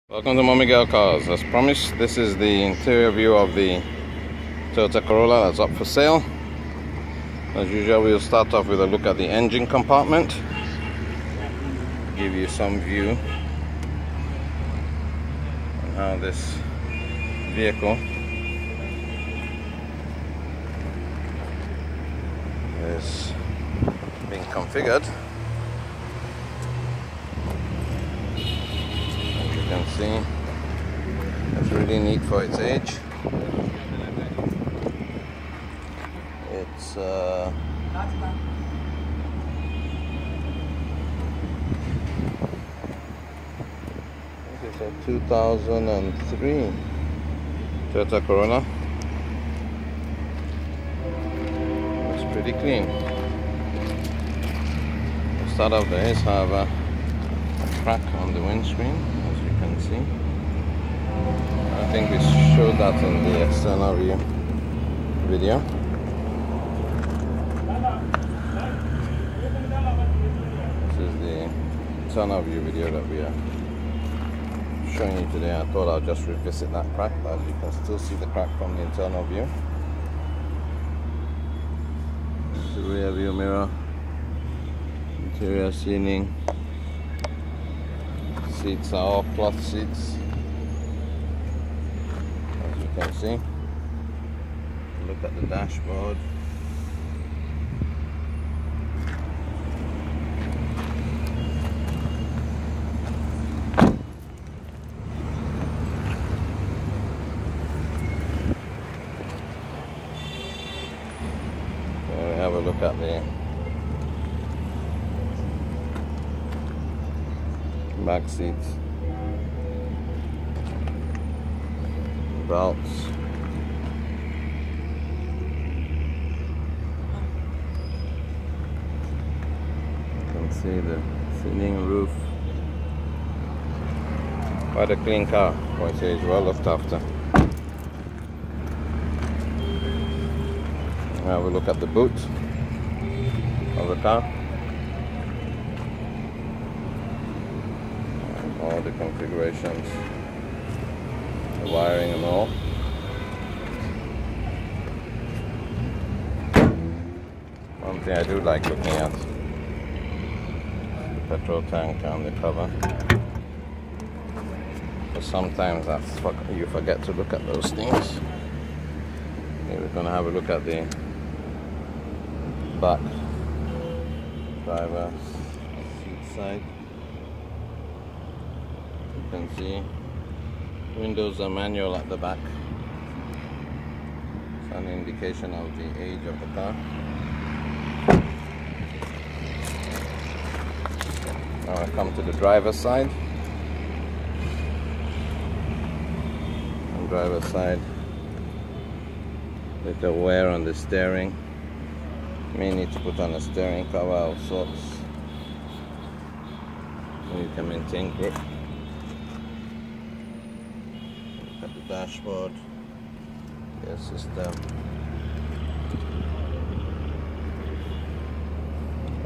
Welcome to Mommy Girl Cars. As promised, this is the interior view of the Toyota Corolla that's up for sale. As usual, we'll start off with a look at the engine compartment, give you some view on how this vehicle is being configured. You can see it's really neat for its age. It's it's a 2003 Toyota Corolla. It's pretty clean. The start of there is, however, a crack on the windscreen, as you can see. I think we showed that in the external view video. This is the internal view video that we are showing you today. I thought I'll just revisit that crack, but you can still see the crack from the internal view. The rear view mirror, interior seating. Seats are all cloth seats, as you can see. Look at the dashboard. So we have a look at the back seats, belts, you can see the thinning roof. Quite a clean car for its age, well looked after. Now we look at the boot of the car. All the configurations, the wiring and all. One thing I do like looking at, the petrol tank on the cover. But sometimes you forget to look at those things. Okay, we're going to have a look at the back driver seat side. You can see windows are manual at the back. It's an indication of the age of the car. Now I come to the driver's side. On driver's side, little wear on the steering. May need to put on a steering cover of sorts so you can maintain grip. Dashboard, gear system,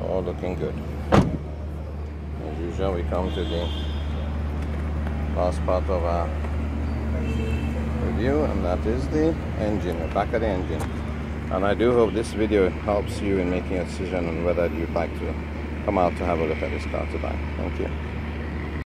all looking good. As usual, we come to the last part of our review, and that is the engine, the back of the engine. And I do hope this video helps you in making a decision on whether you'd like to come out to have a look at this car to buy. Thank you.